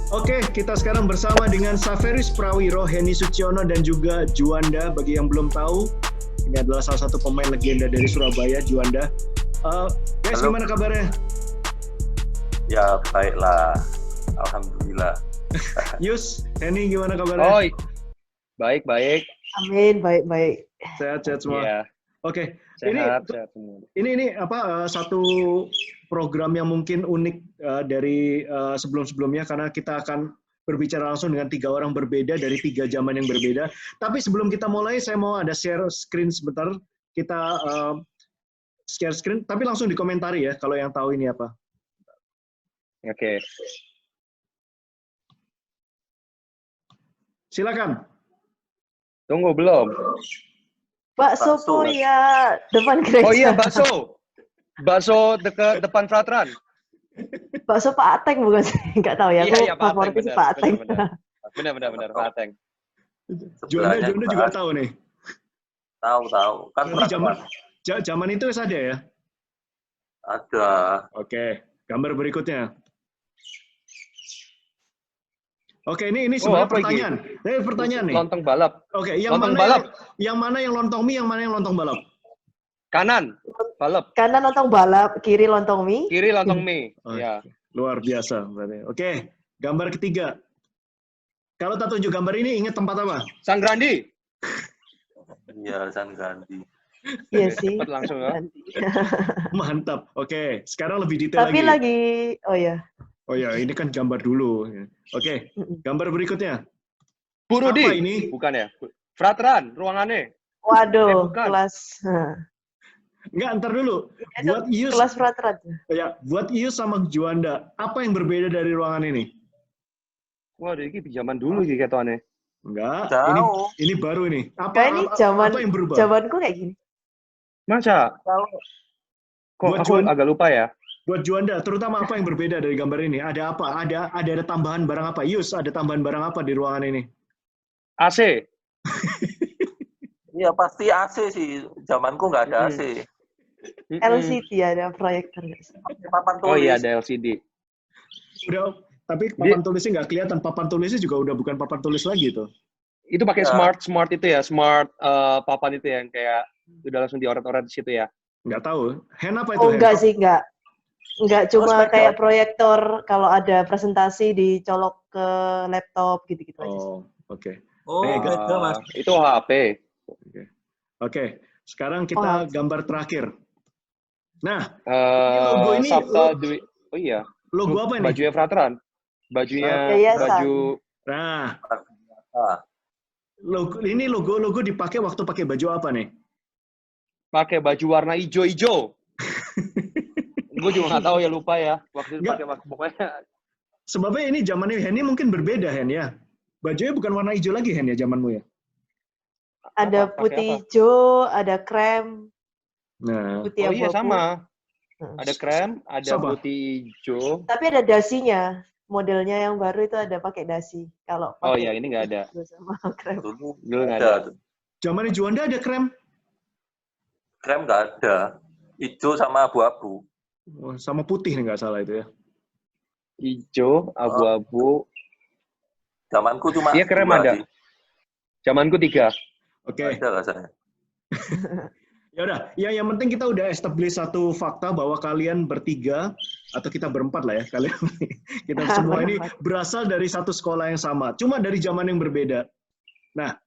Oke, kita sekarang bersama dengan Saferis Prawiro, Henny Suciono, dan juga Juanda. Bagi yang belum tahu, ini adalah salah satu pemain legenda dari Surabaya, Juanda. Guys, Halo. gimana kabarnya? Ya, baiklah. Alhamdulillah. Yus, Henny gimana kabarnya? Oh, baik. Amin, baik-baik. Sehat-sehat semua. Iya, Oke, sehat semua. ini satu program yang mungkin unik dari sebelum-sebelumnya, karena kita akan berbicara langsung dengan 3 orang berbeda dari 3 zaman yang berbeda. Tapi sebelum kita mulai, saya mau ada share screen sebentar. Kita share screen, tapi langsung dikomentari ya kalau yang tahu ini apa. Oke. Silakan. Tunggu belum? Bakso Bakso. ya depan gereja. Oh iya, bakso. Bakso dekat depan Fratran. Bakso Pak Ateng bukan sih? Nggak tahu ya. Iya, Aku Pak Ateng, favoritnya sih benar, Pak Ateng. Benar, Pak Ateng. Juanda juga tahu nih. Tahu. Kan Berarti pernah zaman itu ada ya? ada. Oke, gambar berikutnya. Oke, ini sebenarnya apa pertanyaan. Ini pertanyaan nih. Lontong balap. Oke, yang Lontong mana balap. yang mana yang lontong mie, yang mana yang lontong balap? Kanan, balap. Kanan lontong balap, kiri lontong mie. Kiri lontong mie. Oh, Ya. Luar biasa berarti. Oke, gambar ketiga. Kalau tak tunjuk gambar ini, ingat tempat apa? Sang Grandi. Iya, San Gandhi. Iya Oke, sih. cepet langsung ya. Mantap. Oke, sekarang lebih detail Tapi lagi, oh ya. Oh ya, ini kan gambar dulu. Oke, gambar berikutnya. Bu Rudi. Apa ini? Bukan ya? Fratran, ruangannya. Waduh, bukan. kelas. Enggak, ntar dulu. Buat Ius, Kelas Fratran. ya, buat Ius sama Juanda, apa yang berbeda dari ruangan ini? Wah, ini zaman dulu sih ketoannya. Enggak, Jauh. ini baru ini. Kayak ini zaman apa yang berubah? zamanku kayak gini. Masa? Kok Buat aku Juan- agak lupa ya? Buat Juanda, terutama apa yang berbeda dari gambar ini? Ada apa? Ada tambahan barang apa? Yus, ada tambahan barang apa di ruangan ini? AC. Iya, pasti AC sih. Zamanku nggak ada AC. LCD ada proyektor nggak sih? Papan Oh tulis. iya, ada LCD. Udah, tapi papan tulisnya nggak kelihatan. Papan tulisnya juga udah bukan papan tulis lagi tuh. Itu pakai Ya. smart itu ya, smart papan itu yang kayak udah langsung dioret-oret di situ ya. Nggak tahu. Hen apa itu? Oh Hen? enggak sih, enggak. Enggak, cuma spektor. kayak proyektor kalau ada presentasi dicolok ke laptop gitu-gitu aja sih. Oh, oke. Oh, Mega. beda, Mas. Itu HP. Oke, sekarang kita gambar terakhir. Nah, logo ini- Sabta Dwi. Oh iya. logo apa ini? Bajunya Fratran. Bajunya Yayasan. baju. Nah, Ah, logo dipakai waktu pakai baju apa nih? Pakai baju warna hijau-hijau. Gue juga nggak tahu ya, lupa ya. Waktu itu Nggak. pakai pokoknya. Sebabnya ini zamannya Hen ini mungkin berbeda, Hen ya. Bajunya bukan warna hijau lagi, Hen ya, zamanmu ya. Ada Pakai putih apa? hijau, ada krem, Nah, putih Oh iya abu-abu. sama. Hmm. Ada krem, ada Sama. putih hijau. Tapi ada dasinya. Modelnya yang baru itu ada pakai dasi. Kalau Oh pakai iya, ini nggak ada. hijau sama krem. dulu Dulu nggak ada. ada. zamannya Juanda ada krem. Krem nggak ada. Hijau sama abu-abu. Oh, sama putih nih nggak salah itu ya. Hijau, abu-abu. Zamanku cuma Iya, krem dua ada. sih. Zamanku 3. Oke. Ada rasanya. Ya udah, yang penting kita udah establish satu fakta bahwa kalian bertiga atau kita berempat lah ya, kalian kita semua ini berasal dari satu sekolah yang sama, cuma dari zaman yang berbeda. Nah,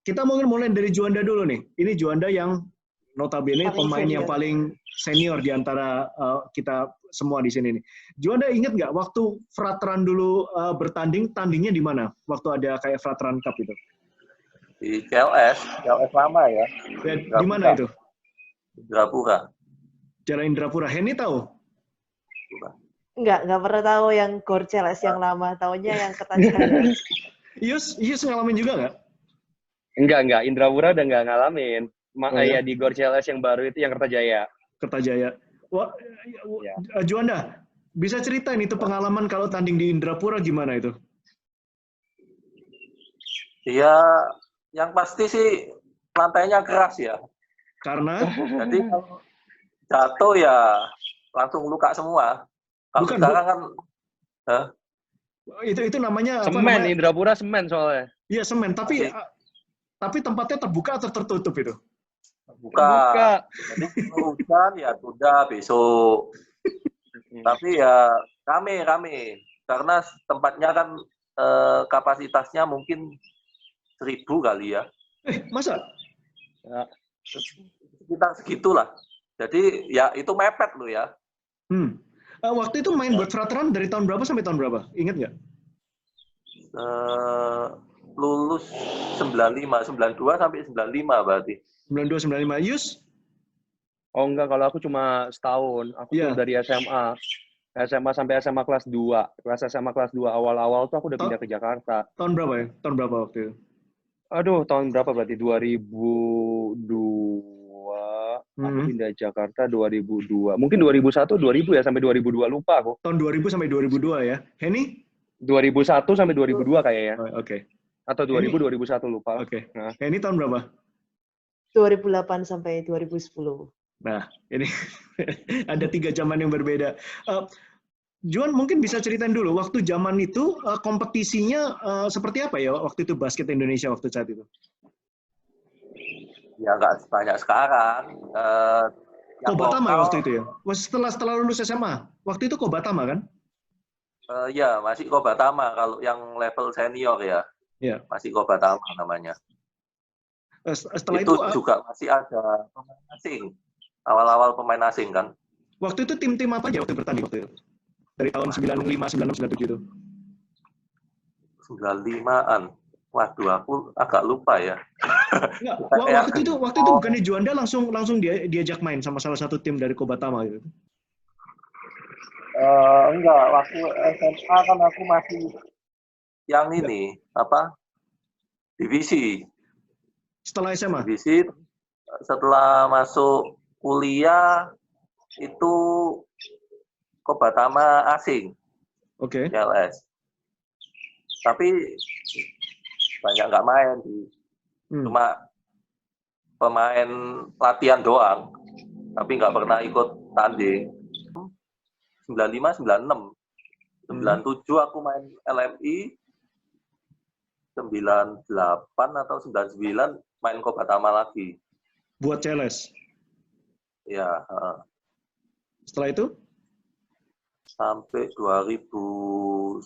kita mungkin mulai dari Juanda dulu nih. Ini Juanda yang notabene Paling pemain yang senior. paling senior di antara kita semua di sini nih. Juanda inget nggak waktu Fratran dulu tandingnya di mana? Waktu ada kayak Fratran Cup itu. Di CLS lama ya. Ya, di mana itu? Indrapura. Jalan Indrapura. Henny tahu? Enggak pernah tahu yang Gor CLS yang lama. Taunya yang Kertajaya. Ius ngalamin juga nggak? Enggak. Indrapura udah nggak ngalamin. Oh, ya? Ya di Gor CLS yang baru itu yang Kertajaya. Kertajaya. Wah, Ya. Juanda, bisa ceritain itu pengalaman kalau tanding di Indrapura gimana itu? Ya, yang pasti sih lantainya keras ya. Karena Jadi kalau jatuh ya langsung luka semua. Kalau bukan sekarang kan itu namanya apa Semen, namanya? Indrapura semen soalnya. Iya semen, masih tapi tempatnya terbuka atau tertutup itu? buka. Terbuka. Jadi kalau hujan ya sudah besok. Tapi ya rame. Karena tempatnya kan kapasitasnya mungkin 1.000 kali ya. Masa? Ya. Sekitar segitulah. Jadi ya itu mepet loh ya. Waktu itu main buat Veteran dari tahun berapa sampai tahun berapa? Ingat nggak? Lulus 95, 92 sampai 95 berarti. 92, 95. Yus? Oh enggak, kalau aku cuma setahun. Aku tuh dari SMA. SMA sampai SMA kelas 2. Kelas SMA kelas 2 awal-awal tuh aku udah pindah ke Jakarta. Tahun berapa ya? Tahun berapa waktu itu? Aduh, tahun berapa berarti? 2002. Aku pindah Jakarta 2002. Mungkin 2001, 2000 ya, sampai 2002 lupa aku. Tahun 2000 sampai 2002 ya. Henny? 2001 sampai 2002 kayaknya. Oke. Atau 2000, 2001 lupa. Oke. Nah. Henny tahun berapa? 2008 sampai 2010. Nah, ini ada 3 zaman yang berbeda. Juan mungkin bisa ceritain dulu, waktu zaman itu kompetisinya seperti apa ya waktu itu basket Indonesia waktu saat itu? Ya nggak sebanyak sekarang. Kobatama waktu itu ya? Setelah lulus SMA, waktu itu Kobatama kan? Ya, masih Kobatama kalau yang level senior ya. Ya. Masih Kobatama namanya. Setelah itu juga masih ada pemain asing. Awal-awal pemain asing kan. Waktu itu tim-tim apa aja waktu bertanding waktu itu? Dari tahun 95, 96, 97 itu? 95-an. Waduh, aku agak lupa ya. Waktu itu bukannya Juanda langsung diajak main sama salah satu tim dari Kobatama gitu? Enggak, waktu SMA kan aku masih yang ini, divisi. Setelah SMA? Divisi, setelah masuk kuliah, itu Kobatama asing. Oke. CLS. Tapi banyak nggak main. Cuma pemain latihan doang. Tapi nggak pernah ikut tanding. 95, 96. 97 aku main LMI. 98 atau 99 main Kobatama lagi. Buat CLS? Ya. Setelah itu? Sampai 2001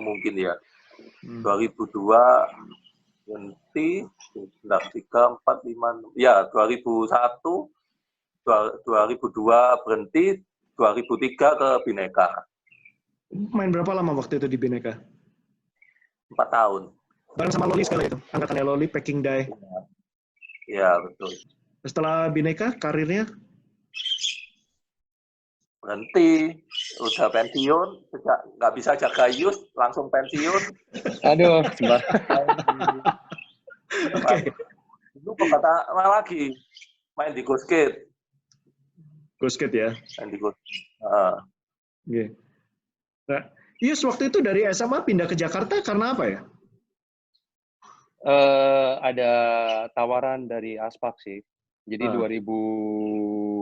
mungkin ya. 2002 ganti, 3, 4, 5, 6. Ya, 2001, 2002 berhenti, 2003 ke Bhinneka. Main berapa lama waktu itu di Bhinneka? 4 tahun. Bareng sama Loli sekali itu? Angkatannya Loli, Packing Die? Ya, betul. Setelah Bhinneka, karirnya? Berhenti, udah pensiun, nggak bisa jaga Yus, langsung pensiun. Aduh, Oke. Itu Kobatama lagi, main di Go Skate. Go Skate ya? Main di Go Skate. Okay. Nah, Yus waktu itu dari SMA pindah ke Jakarta karena apa ya? Ada tawaran dari Aspak sih. Jadi 2000,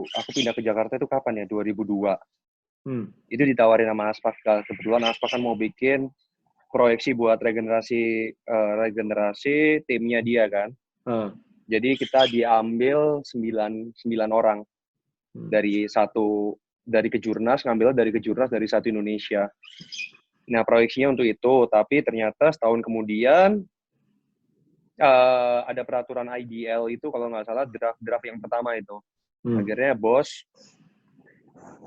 aku pindah ke Jakarta itu kapan ya? 2002. Itu ditawarin sama Aspak. Kebetulan Aspak kan mau bikin proyeksi buat regenerasi timnya dia kan. Jadi kita diambil 9 orang dari Kejurnas, ngambil dari Kejurnas dari satu Indonesia. Nah proyeksinya untuk itu, tapi ternyata setahun kemudian ada peraturan IDL itu kalau nggak salah draft yang pertama itu. Akhirnya bos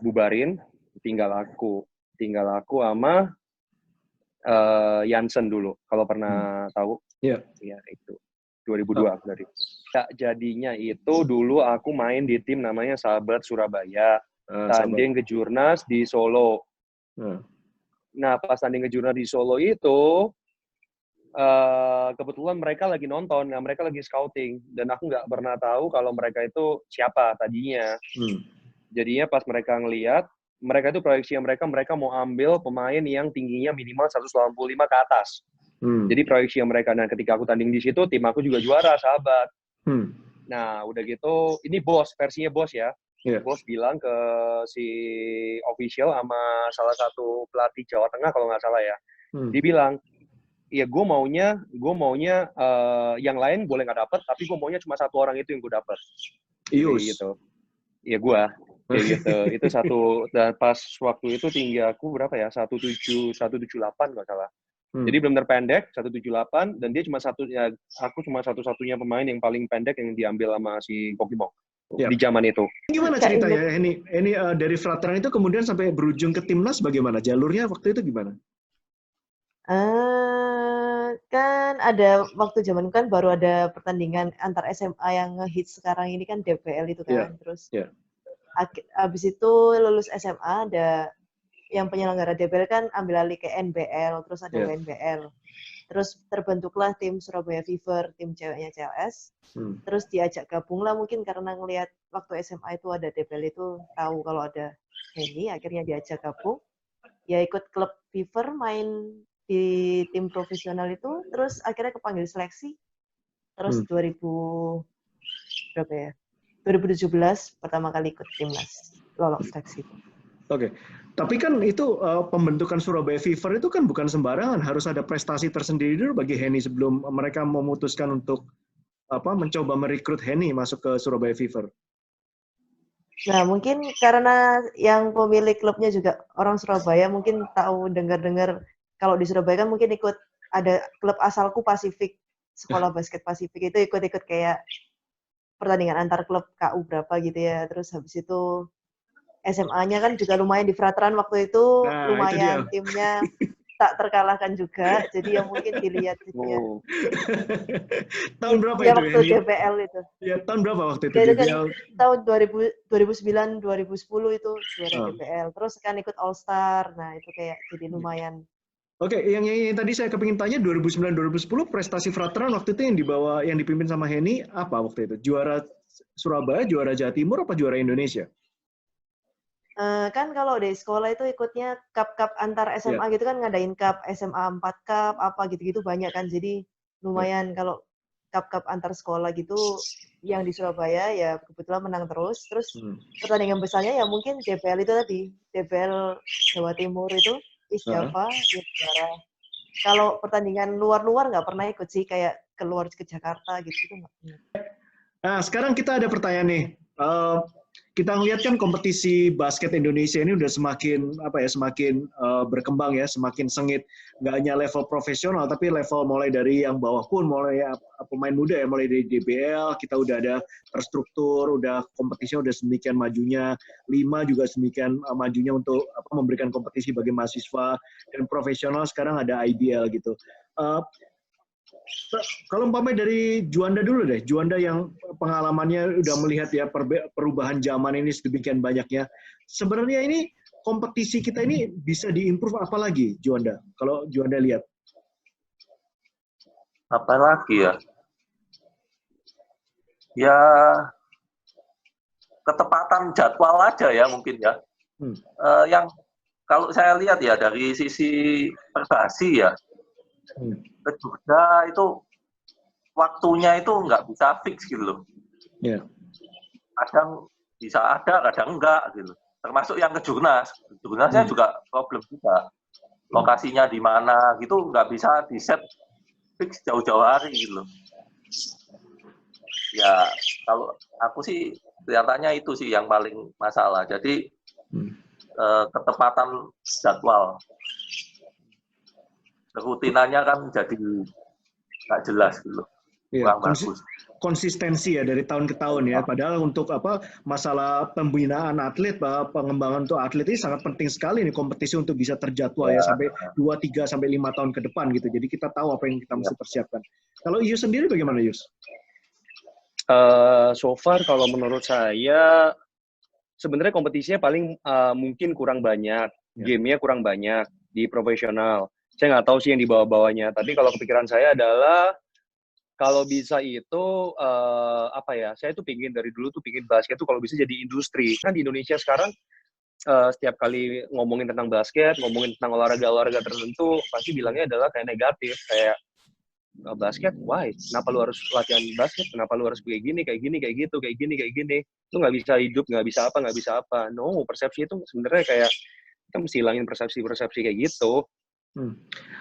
bubarin, tinggal aku sama Jansen dulu. Kalau pernah tahu? Iya. Ya itu 2002 aku dari. Jadinya itu dulu aku main di tim namanya Sahabat Surabaya. Tanding ke Jurnas di Solo. Nah pas tanding ke Jurnas di Solo itu kebetulan mereka lagi nonton, nah mereka lagi scouting, dan aku nggak pernah tahu kalau mereka itu siapa tadinya. Jadinya pas mereka ngelihat, mereka itu proyeksi mereka mau ambil pemain yang tingginya minimal 185 ke atas. Jadi proyeksi mereka. Nah, ketika aku tanding di situ, tim aku juga juara, sahabat. Nah, udah gitu, ini versinya bos ya. Bos bilang ke si official sama salah satu pelatih Jawa Tengah kalau nggak salah ya. Dia bilang, ya gue maunya yang lain boleh nggak dapet, tapi gue maunya cuma satu orang itu yang gue dapet. Gitu. Ya gue. Kayak gitu. Itu satu, dan pas waktu itu tinggi aku berapa ya? 178 nggak salah. Jadi benar-benar pendek, 178, dan dia cuma aku cuma satu-satunya pemain yang paling pendek yang diambil sama si Pokemon di zaman itu. Gimana ceritanya ini dari Veteran itu kemudian sampai berujung ke timnas bagaimana? Jalurnya waktu itu gimana? Kan ada waktu zaman kan baru ada pertandingan antar SMA yang ngehits sekarang ini kan DPL itu kan. Terus abis itu lulus SMA ada yang penyelenggara DPL kan ambil alih ke NBL, terus ada WNBL. Terus terbentuklah tim Surabaya Fever, tim ceweknya CLS. Terus diajak gabung lah mungkin karena ngelihat waktu SMA itu ada DPL itu, tahu kalau ada Henny, akhirnya diajak gabung. Ya ikut klub Fever, main di tim profesional itu, terus akhirnya kepanggil seleksi. Terus 2017 pertama kali ikut timnas, lolos seleksi. Oke. Tapi kan itu pembentukan Surabaya Fever itu kan bukan sembarangan, harus ada prestasi tersendiri dulu bagi Henny sebelum mereka memutuskan untuk mencoba merekrut Henny masuk ke Surabaya Fever. Nah, mungkin karena yang pemilik klubnya juga orang Surabaya, mungkin tahu dengar-dengar kalau di Surabaya kan mungkin ikut ada klub asalku Pasifik, sekolah basket Pasifik itu ikut-ikut kayak pertandingan antar klub KU berapa gitu ya. Terus habis itu SMA-nya kan juga lumayan di Veteran waktu itu, lumayan timnya tak terkalahkan juga, jadi yang mungkin dilihat gitu ya. Tahun berapa ya, itu waktu DPL itu? Ya, tahun berapa waktu itu DPL? Tahun 2009-2010 itu juara DPL. Terus kan ikut All Star, nah itu kayak jadi lumayan. Oke, yang tadi saya kepingin tanya 2009-2010 prestasi Veteran waktu itu yang dipimpin sama Henny apa waktu itu? Juara Surabaya, juara Jawa Timur, apa juara Indonesia? Kan kalau di sekolah itu ikutnya cup antar SMA gitu kan, ngadain cup SMA 4 cup apa gitu-gitu banyak kan, jadi lumayan kalau cup antar sekolah gitu yang di Surabaya ya kebetulan menang terus pertandingan besarnya ya mungkin DPL itu tadi, DPL Jawa Timur itu East Java ya juara. Kalau pertandingan luar nggak pernah ikut sih, kayak keluar ke Jakarta gitu nggak pernah. Nah sekarang kita ada pertanyaan nih. Kita ngelihat kan kompetisi basket Indonesia ini udah semakin berkembang ya, semakin sengit. Nggak hanya level profesional, tapi level mulai dari yang bawah pun, mulai pemain muda ya, mulai dari DBL, kita udah ada terstruktur, udah kompetisinya udah sedemikian majunya, 5 juga sedemikian majunya untuk memberikan kompetisi bagi mahasiswa, dan profesional sekarang ada IBL gitu. Kalau umpamanya dari Juanda dulu deh, Juanda yang pengalamannya udah melihat ya perubahan zaman ini sedemikian banyaknya. Sebenarnya ini kompetisi kita ini bisa diimprove apa lagi, Juanda? Kalau Juanda lihat? Apa lagi ya? Ya ketepatan jadwal aja ya mungkin ya. Yang kalau saya lihat ya dari sisi Persasi ya. Ke Jogja itu waktunya itu nggak bisa fix gitu loh. Kadang bisa ada, kadang enggak gitu. Termasuk yang ke Jurnas. Jurnasnya juga problem juga. Lokasinya di mana gitu nggak bisa di set fix jauh-jauh hari gitu loh. Ya kalau aku sih kelihatannya itu sih yang paling masalah. Jadi ketepatan jadwal. Rutinannya kan jadi nggak jelas gitu. Kurang bagus. Konsistensi ya dari tahun ke tahun ya. Padahal untuk masalah pembinaan atlet, pengembangan untuk atlet ini sangat penting sekali nih kompetisi untuk bisa terjadwal ya sampai 2, 3 sampai 5 tahun ke depan gitu. Jadi kita tahu apa yang kita mesti persiapkan. Kalau Yus sendiri bagaimana Yus? So far kalau menurut saya sebenarnya kompetisinya paling mungkin kurang banyak, gamenya kurang banyak di profesional. Saya nggak tahu sih yang di bawah-bawahnya. Tapi kalau kepikiran saya adalah kalau bisa itu apa ya? Saya tuh pingin dari dulu tuh pingin basket tuh kalau bisa jadi industri. Kan di Indonesia sekarang setiap kali ngomongin tentang basket, ngomongin tentang olahraga tertentu, pasti bilangnya adalah kayak negatif, kayak basket, why? Kenapa lu harus latihan basket? Kenapa lu harus kayak gini, kayak gini, kayak gitu, kayak gini, kayak gini? Lu nggak bisa hidup, nggak bisa apa, nggak bisa apa. No, persepsi itu sebenarnya kayak kita mesti hilangin persepsi kayak gitu.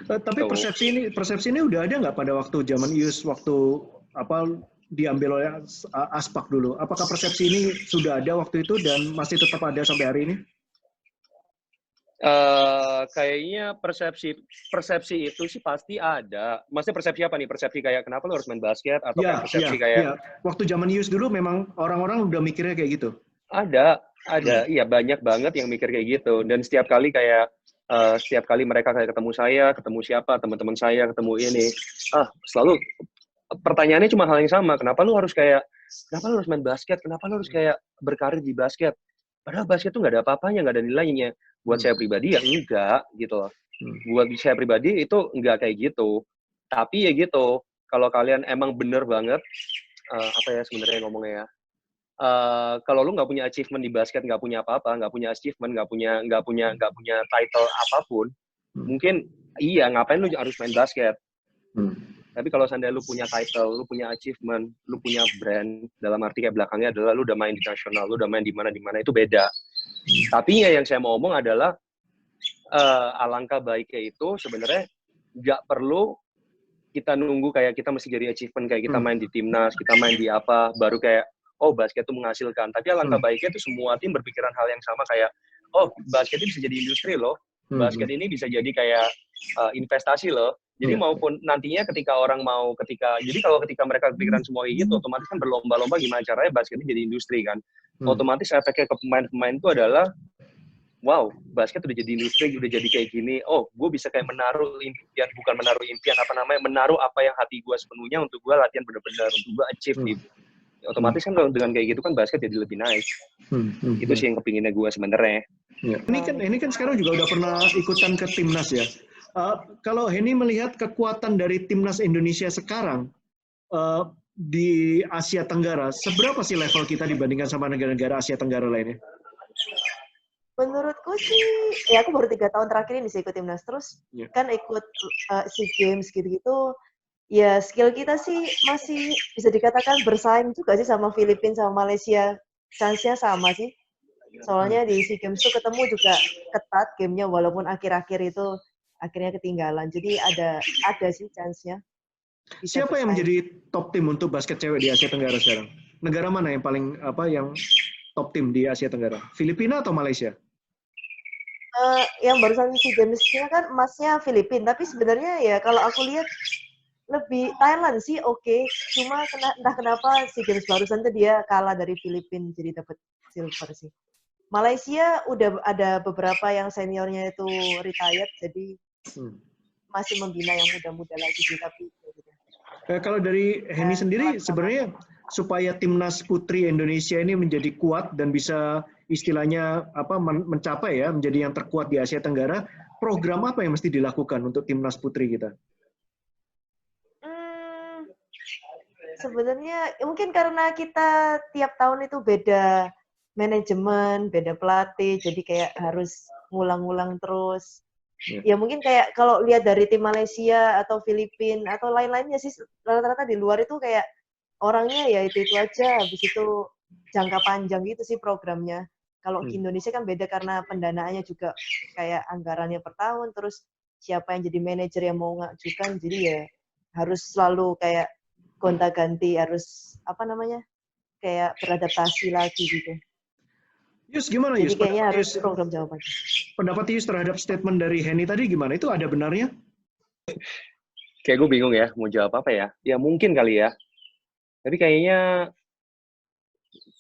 Tapi persepsi ini udah ada nggak pada waktu zaman Ius, waktu apa diambil oleh Aspak dulu? Apakah persepsi ini sudah ada waktu itu dan masih tetap ada sampai hari ini? Kayaknya persepsi itu sih pasti ada. Maksudnya persepsi apa nih? Persepsi kayak kenapa lu harus main basket atau persepsi kayak waktu zaman Ius dulu memang orang-orang udah mikirnya kayak gitu. Ada, iya banyak banget yang mikir kayak gitu. Dan setiap kali mereka kayak ketemu saya, ketemu siapa, teman-teman saya, ketemu ini, selalu pertanyaannya cuma hal yang sama. Kenapa lu harus main basket? Kenapa lu harus kayak berkarir di basket? Padahal basket tuh nggak ada apa-apanya, nggak ada nilainya. Buat saya pribadi ya enggak gitu loh. Buat saya pribadi itu enggak kayak gitu. Tapi ya gitu, kalau kalian emang bener banget, apa ya sebenarnya ngomongnya ya, kalau lu nggak punya achievement di basket, nggak punya apa-apa, nggak punya achievement, nggak punya title apapun, mungkin iya ngapain lu harus main basket. Tapi kalau seandainya lu punya title, lu punya achievement, lu punya brand, dalam arti kayak belakangnya adalah lu udah main di nasional, lu udah main di mana itu beda. Tapi ya yang saya mau omong adalah alangkah baiknya itu sebenarnya nggak perlu kita nunggu kayak kita mesti jadi achievement kayak kita main di timnas, kita main di apa, baru kayak basket itu menghasilkan. Tapi alangkah baiknya itu semua tim berpikiran hal yang sama kayak basket ini bisa jadi industri loh. Basket ini bisa jadi kayak investasi loh. Jadi maupun nantinya jadi kalau ketika mereka berpikiran semua kayak gitu, otomatis kan berlomba-lomba gimana caranya basket ini jadi industri kan. Otomatis efeknya ke pemain-pemain itu adalah wow, basket udah jadi industri, udah jadi kayak gini. Gue bisa kayak menaruh apa yang hati gue sepenuhnya untuk gue latihan benar-benar, untuk gue achieve gitu. Otomatis kan kalau dengan kayak gitu kan basket jadi lebih naik. Itu sih yang kepinginnya gue sebenarnya. Ya. Ini kan sekarang juga udah pernah ikutan ke timnas ya. Kalau Henny melihat kekuatan dari timnas Indonesia sekarang di Asia Tenggara, seberapa sih level kita dibandingkan sama negara-negara Asia Tenggara lainnya? Menurutku sih, ya aku baru 3 tahun terakhir ini sih ikut timnas, terus kan ikut SEA Games gitu-gitu. Ya, skill kita sih masih bisa dikatakan bersaing juga sih sama Filipina sama Malaysia. Chance-nya sama sih. Soalnya di SEA Games tuh ketemu juga ketat game-nya walaupun akhir-akhir itu akhirnya ketinggalan. Jadi ada sih chance-nya. Siapa yang menjadi top tim untuk basket cewek di Asia Tenggara sekarang? Negara mana yang paling yang top tim di Asia Tenggara? Filipina atau Malaysia? Yang barusan SEA Games-nya kan emasnya Filipina, tapi sebenarnya ya kalau aku lihat lebih Thailand sih oke. Cuma entah kenapa SEA Games barusan tuh dia kalah dari Filipina jadi dapat silver sih. Malaysia udah ada beberapa yang seniornya itu retired jadi masih membina yang muda-muda lagi sih tapi kalau dari Henny sendiri sebenarnya supaya timnas putri Indonesia ini menjadi kuat dan bisa istilahnya mencapai ya menjadi yang terkuat di Asia Tenggara, program apa yang mesti dilakukan untuk timnas putri kita? Sebenarnya mungkin karena kita tiap tahun itu beda manajemen, beda pelatih, jadi kayak harus ngulang-ngulang terus. Ya mungkin kayak kalau lihat dari tim Malaysia atau Filipina atau lain-lainnya sih rata-rata di luar itu kayak orangnya ya itu aja, habis itu jangka panjang gitu sih programnya. Kalau di Indonesia kan beda karena pendanaannya juga kayak anggarannya per tahun, terus siapa yang jadi manajer yang mau ngajukan, jadi ya harus selalu kayak gonta-ganti, harus kayak beradaptasi lagi gitu. Yus, gimana Yus? Jadi kayaknya harus program jawaban. Pendapat Yus terhadap statement dari Henny tadi gimana? Itu ada benarnya? Kayak gue bingung ya, mau jawab apa ya? Ya mungkin kali ya. Tapi kayaknya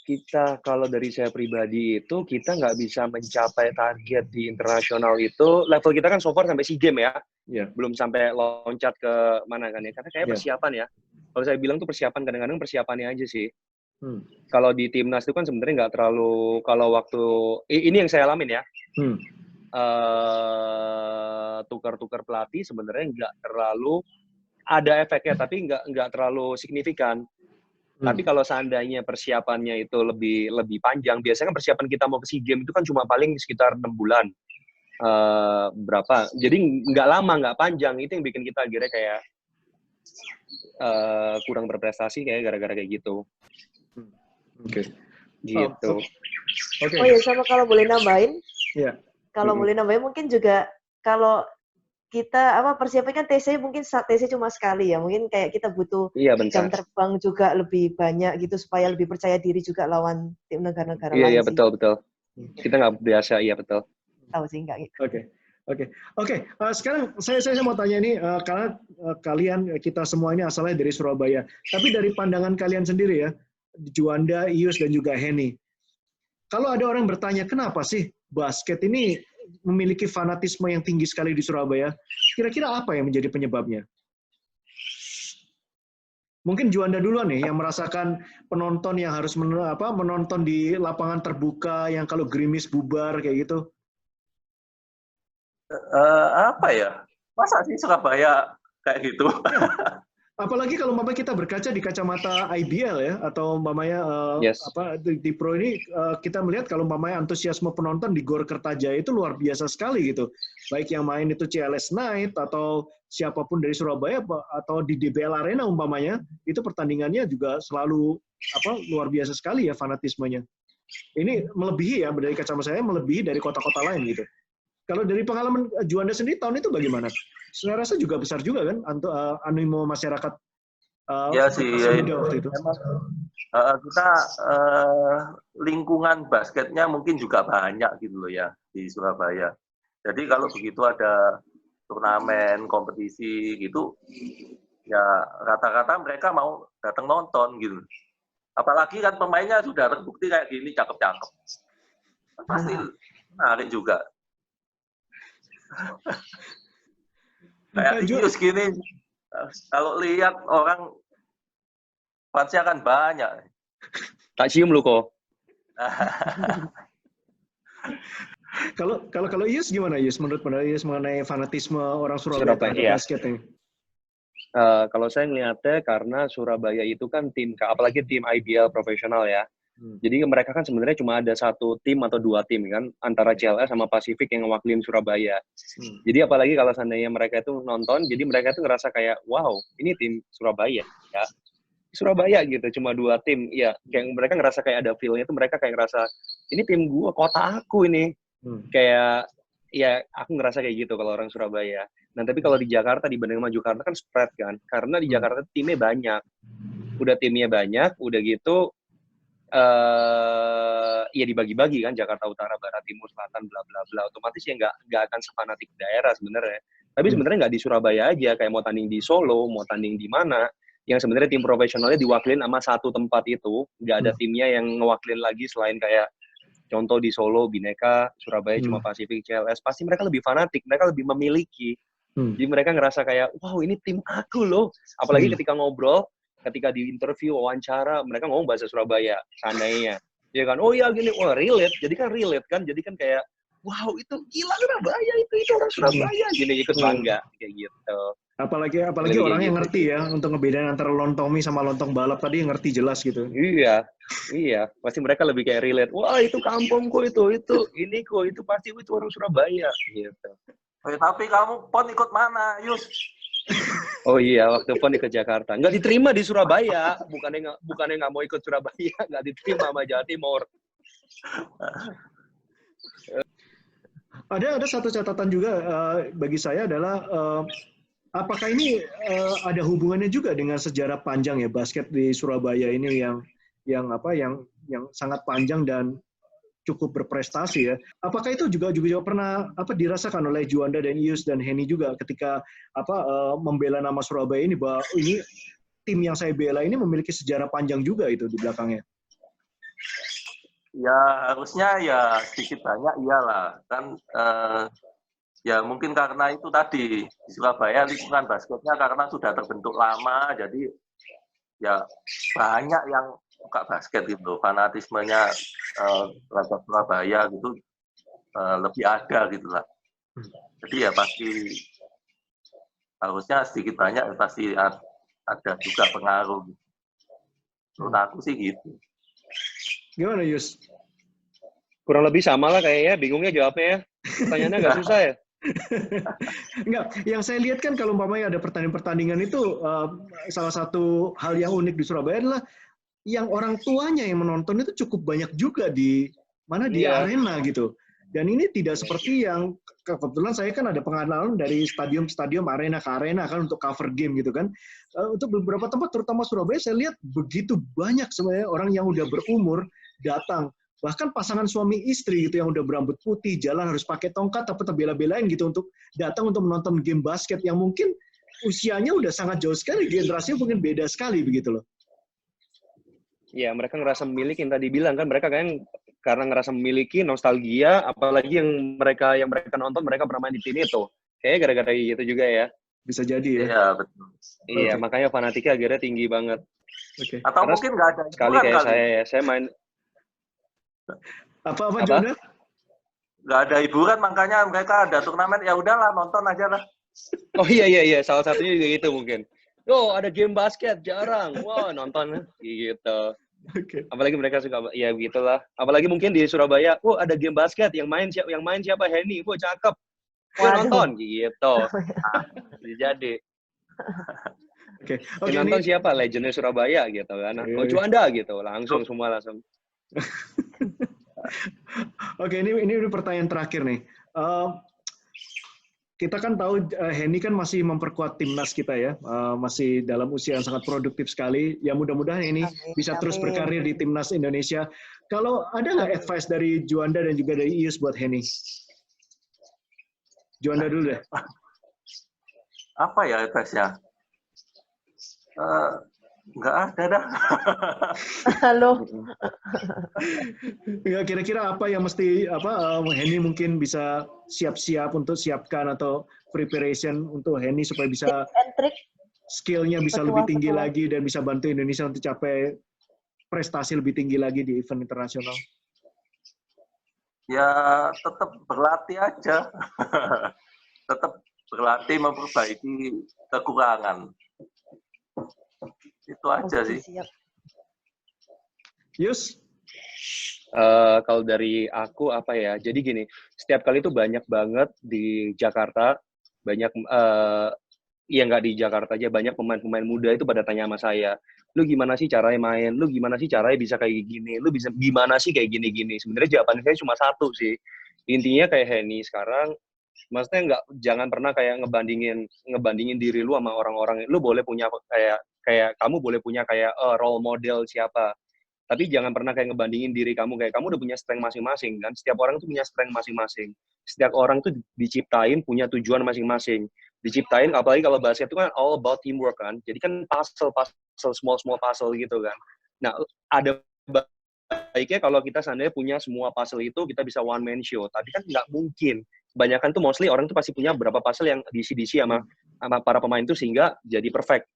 kita, kalau dari saya pribadi itu, kita nggak bisa mencapai target di internasional itu. Level kita kan so far sampai SEA Games ya. Belum sampai loncat ke mana kan ya. Karena kayak persiapan ya. Kalau saya bilang tuh persiapan, kadang-kadang persiapannya aja sih. Kalau di timnas itu kan sebenarnya nggak terlalu, kalau waktu ini yang saya alamin ya, tukar-tukar pelatih sebenarnya nggak terlalu ada efeknya, tapi nggak terlalu signifikan. Tapi kalau seandainya persiapannya itu lebih panjang, biasanya kan persiapan kita mau ke SEA Games itu kan cuma paling sekitar 6 bulan. Berapa? Jadi nggak lama, nggak panjang. Itu yang bikin kita akhirnya kayak kurang berprestasi kayak gara-gara kayak gitu. Oke. Gitu. Oke. Oh ya, sama kalau boleh nambahin. Iya. Kalau boleh nambahin mungkin juga kalau kita persiapan kan TC mungkin TC cuma sekali ya. Mungkin kayak kita butuh jam terbang juga lebih banyak gitu supaya lebih percaya diri juga lawan tim negara-negara lain. Iya, betul. Kita nggak biasa, iya betul. Tahu sih enggak gitu. Oke. Sekarang saya mau tanya ini karena kalian kita semua ini asalnya dari Surabaya. Tapi dari pandangan kalian sendiri ya, Juanda, Ius dan juga Henny. Kalau ada orang bertanya kenapa sih basket ini memiliki fanatisme yang tinggi sekali di Surabaya, kira-kira apa yang menjadi penyebabnya? Mungkin Juanda duluan nih yang merasakan penonton yang harus menonton di lapangan terbuka yang kalau gerimis bubar kayak gitu. Apa ya? Masa sih Surabaya kayak gitu? Apalagi kalau kita berkaca di kacamata IBL ya, atau di Pro ini kita melihat kalau antusiasme penonton di Gor Kertajaya itu luar biasa sekali gitu. Baik yang main itu CLS Knight atau siapapun dari Surabaya atau di DBL Arena umpamanya, itu pertandingannya juga selalu luar biasa sekali ya fanatismenya. Ini melebihi ya dari kacamata saya, melebihi dari kota-kota lain gitu. Kalau dari pengalaman Juanda sendiri tahun itu bagaimana? Saya rasa juga besar juga kan animo masyarakat. Ya sih. Waktu itu. Memang, kita lingkungan basketnya mungkin juga banyak gitu loh ya di Surabaya. Jadi kalau begitu ada turnamen, kompetisi gitu, ya rata-rata mereka mau datang nonton gitu. Apalagi kan pemainnya sudah terbukti kayak gini, cakep-cakep. Pasti menarik juga. Kayak Ius gini, kalau lihat orang fansnya akan banyak. Tak cium lu kok. Kalau Ius gimana Ius? Menurut Ius mengenai fanatisme orang Surabaya terhadap basket ini? Kalau saya ngelihatnya karena Surabaya itu kan apalagi tim IBL profesional ya. Jadi mereka kan sebenarnya cuma ada satu tim atau dua tim kan, antara CLS sama Pasifik yang mewakili Surabaya. Jadi apalagi kalau seandainya mereka itu nonton, jadi mereka itu ngerasa kayak, wow, ini tim Surabaya ya. Surabaya gitu, cuma dua tim. Ya, kayak mereka ngerasa kayak ada feel-nya itu, mereka kayak ngerasa, ini tim gua, kota aku ini. Kayak, ya aku ngerasa kayak gitu kalau orang Surabaya. Nah, tapi kalau di Jakarta, dibanding sama Jakarta kan spread kan. Karena di Jakarta timnya banyak. Udah timnya banyak, udah gitu, ya dibagi-bagi kan, Jakarta Utara, Barat, Timur, Selatan, bla bla bla. Otomatis ya nggak akan sepanatik daerah sebenarnya. Tapi sebenarnya nggak di Surabaya aja, kayak mau tanding di Solo, mau tanding di mana, yang sebenarnya tim profesionalnya diwakilin sama satu tempat itu, nggak ada timnya yang ngewakilin lagi selain kayak contoh di Solo, Bhinneka, Surabaya cuma Pasifik, CLS, pasti mereka lebih fanatik, mereka lebih memiliki. Jadi mereka ngerasa kayak, wow ini tim aku loh. Apalagi ketika ngobrol, ketika di interview, wawancara, mereka ngomong bahasa Surabaya, seandainya. Ya kan, oh iya gini, wah relate. Jadi kan relate kan, jadi kan kayak, wow itu gila Surabaya, itu orang Surabaya. Gini ikut bangga, kayak gitu. Apalagi orang yang ngerti ya, untuk ngebedain antara lontong mie sama lontong balap tadi yang ngerti jelas gitu. Iya. Pasti mereka lebih kayak relate, wah itu kampungku itu ini kok, itu pasti itu orang Surabaya, gitu. Tapi kamu PON ikut mana, Yus? Oh iya, waktu PON ikut Jakarta. Nggak diterima di Surabaya. Bukannya nggak mau ikut Surabaya, nggak diterima sama Jawa Timur. Ada satu catatan juga bagi saya adalah apakah ini ada hubungannya juga dengan sejarah panjang ya basket di Surabaya ini yang sangat panjang dan cukup berprestasi ya. Apakah itu juga pernah dirasakan oleh Juanda dan Ius dan Henny juga ketika membela nama Surabaya ini, bahwa ini tim yang saya bela ini memiliki sejarah panjang juga itu di belakangnya? Ya harusnya ya sedikit banyak iyalah kan, ya mungkin karena itu tadi di Surabaya lingkungan basketnya karena sudah terbentuk lama, jadi ya banyak yang suka basket gitu, fanatismenya terhadap Surabaya gitu lebih ada gitu lah. Jadi ya pasti harusnya sedikit banyak pasti ada juga pengaruh. Menurut aku sih gitu. Gimana Yus? Kurang lebih sama lah kayaknya, bingungnya jawabnya ya. Pertanyaannya nggak susah ya? Enggak, yang saya lihat kan kalau umpamanya ada pertandingan itu salah satu hal yang unik di Surabaya adalah yang orang tuanya yang menonton itu cukup banyak juga di arena gitu. Dan ini tidak seperti yang kebetulan saya kan ada pengalaman dari stadium arena ke arena kan untuk cover game gitu kan. Untuk beberapa tempat terutama Surabaya saya lihat begitu banyak sebenarnya orang yang udah berumur datang. Bahkan pasangan suami istri gitu yang udah berambut putih, jalan harus pakai tongkat, tapi terbela-belain gitu untuk datang untuk menonton game basket yang mungkin usianya udah sangat jauh sekali, generasinya mungkin beda sekali begitu loh. Ya, mereka ngerasa memiliki, yang tadi bilang kan, mereka kan karena ngerasa memiliki nostalgia, apalagi yang mereka nonton, mereka pernah main di tim itu. Kayaknya gara-gara gitu juga ya. Bisa jadi ya. Iya, betul. Iya, makanya fanatiknya akhirnya tinggi banget. Okay. Atau karena mungkin nggak ada sekali kayak saya main apa Jona? Nggak ada hiburan, makanya mereka ada turnamen, ya udahlah nonton aja lah. Oh iya, salah satunya juga gitu mungkin. Oh, ada game basket jarang, wah nonton gitu. Okay. Apalagi mereka suka, ya gitulah. Apalagi mungkin di Surabaya, ada game basket yang main siapa Henny, cakep, nonton gitu. Jadi. Oke. Nonton siapa legendnya Surabaya gitu kan? Juanda gitu, langsung. Oke, ini pertanyaan terakhir nih. Kita kan tahu Henny kan masih memperkuat timnas kita ya, masih dalam usia yang sangat produktif sekali. Ya mudah-mudahan ini bisa terus berkarir di timnas Indonesia. Kalau ada nggak advice dari Juanda dan juga dari Ius buat Henny? Juanda dulu deh. Apa ya advice-nya? Nggak ada dah. Halo. Ya, kira-kira apa yang mesti Henny mungkin bisa siap-siap untuk siapkan atau preparation untuk Henny supaya bisa skill-nya bisa lebih tinggi lagi dan bisa bantu Indonesia untuk capai prestasi lebih tinggi lagi di event internasional? Ya tetap berlatih aja. Tetap berlatih memperbaiki kekurangan. Itu aja sih. Siap. Yus? Kalau dari aku apa ya? Jadi gini, setiap kali itu banyak banget di Jakarta, banyak ya nggak di Jakarta aja, banyak pemain-pemain muda itu pada tanya sama saya, lu gimana sih caranya main? Lu gimana sih caranya bisa kayak gini? Lu bisa gimana sih kayak gini-gini? Sebenarnya jawaban saya cuma satu sih. Intinya kayak Henny sekarang, maksudnya jangan pernah kayak ngebandingin diri lu sama orang-orang. Lu boleh punya kayak kamu boleh punya kayak role model siapa, tapi jangan pernah kayak ngebandingin diri kamu kayak kamu udah punya strength masing-masing kan. Setiap orang tuh punya strength masing-masing, setiap orang tuh diciptain punya tujuan masing-masing, diciptain, apalagi kalau basket itu kan all about teamwork kan. Jadi kan puzzle small puzzle gitu kan. Nah, ada baiknya kalau kita seandainya punya semua puzzle itu kita bisa one man show, tapi kan nggak mungkin. Kebanyakan tuh mostly orang tuh pasti punya beberapa puzzle yang diisi sama para pemain tuh sehingga jadi perfect.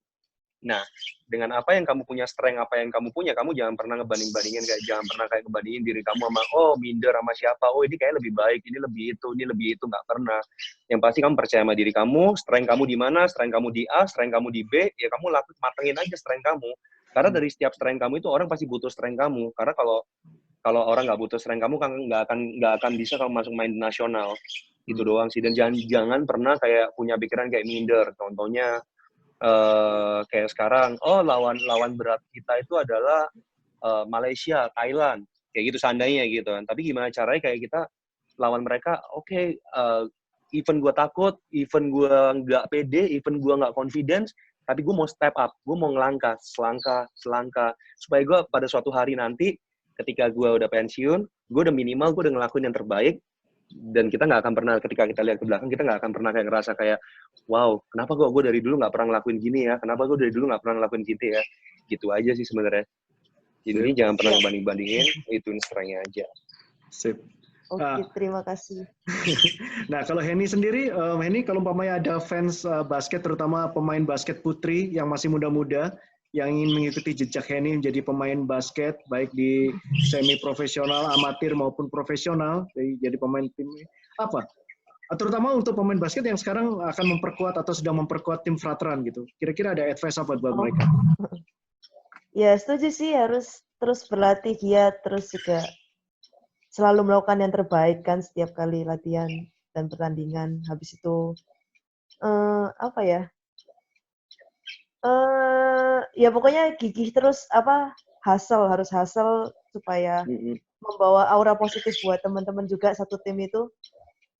Nah, dengan apa yang kamu punya, strength apa yang kamu punya, kamu jangan pernah ngebanding-bandingin, jangan pernah kayak ngebandingin diri kamu sama, minder sama siapa, ini kayak lebih baik, ini lebih itu, nggak pernah. Yang pasti kamu percaya sama diri kamu, strength kamu di mana, strength kamu di A, strength kamu di B, ya kamu matengin aja strength kamu. Karena dari setiap strength kamu itu orang pasti butuh strength kamu. Karena kalau orang nggak butuh strength kamu, kan nggak akan bisa kamu masuk main di nasional. Itu doang sih. Dan jangan pernah kayak punya pikiran kayak minder. Contohnya, kayak sekarang, lawan berat kita itu adalah Malaysia, Thailand, kayak gitu seandainya gitu kan. Tapi gimana caranya kayak kita lawan mereka, even gue takut, even gue nggak pede, even gue nggak confidence, tapi gue mau step up, gue mau ngelangkah, selangkah, supaya gue pada suatu hari nanti, ketika gue udah pensiun, gue udah minimal, gue udah ngelakuin yang terbaik, dan kita nggak akan pernah, ketika kita lihat ke belakang, kita nggak akan pernah kayak ngerasa kayak, wow, kenapa gue dari dulu nggak pernah ngelakuin gini ya, kenapa gue dari dulu nggak pernah ngelakuin gitu ya, gitu aja sih sebenarnya. Jadi jangan pernah ngebanding-bandingin, itu strength-nya aja. Sip. Oke, terima kasih. Nah, kalau Henny sendiri, Henny kalau umpamanya ada fans basket, terutama pemain basket putri yang masih muda-muda, yang ingin mengikuti jejak Henny menjadi pemain basket, baik di semi profesional, amatir maupun profesional, jadi pemain tim apa? Terutama untuk pemain basket yang sekarang akan memperkuat atau sedang memperkuat tim Frateran gitu. Kira-kira ada advice apa buat mereka? Ya setuju sih, harus terus berlatih giat, terus juga selalu melakukan yang terbaik kan setiap kali latihan dan pertandingan. Habis itu apa ya? Ya pokoknya gigih terus, harus hustle supaya membawa aura positif buat teman-teman juga satu tim itu,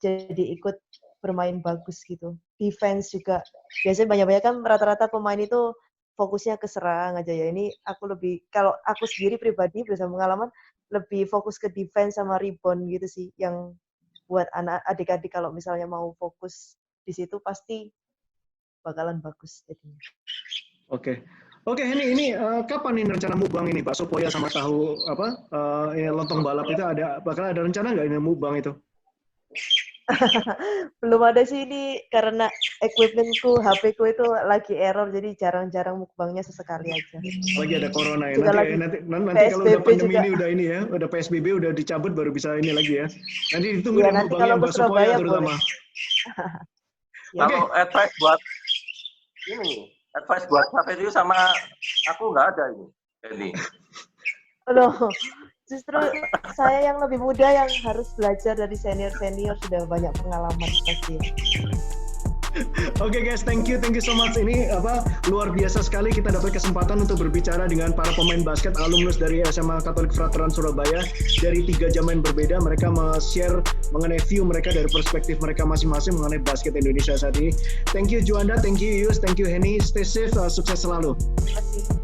jadi ikut bermain bagus gitu. Defense juga biasanya banyak-banyak kan rata-rata pemain itu fokusnya ke serang aja ya. Ini kalau aku sendiri pribadi berdasarkan pengalaman lebih fokus ke defense sama rebound gitu sih, yang buat adik-adik kalau misalnya mau fokus di situ pasti bakalan bagus jadinya. Oke, Henny, ini kapan nih rencana mukbang ini, Pak Sopoya sama tahu lontong balap itu bakal ada rencana nggak ini mukbang itu? Belum ada sih ini, karena equipmentku, HP-ku itu lagi error, jadi jarang-jarang mukbangnya sesekali aja. Lagi ada corona ya, nanti kalau udah pandemi juga. Udah PSBB udah dicabut baru bisa ini lagi ya. Nanti ditunggu ya, mukbangnya Mbak Sopoya terutama. Kalau advice buat KPDU sama aku nggak ada ini. Loh, justru saya yang lebih muda yang harus belajar dari senior-senior, sudah banyak pengalaman pasti. Oke guys, thank you so much. Ini luar biasa sekali kita dapat kesempatan untuk berbicara dengan para pemain basket alumnus dari SMA Katolik Frateran Surabaya dari 3 zaman berbeda. Mereka share mengenai view mereka dari perspektif mereka masing-masing mengenai basket Indonesia saat ini. Thank you Juanda, thank you Yus, thank you Henny. Stay safe, sukses selalu. Terima kasih.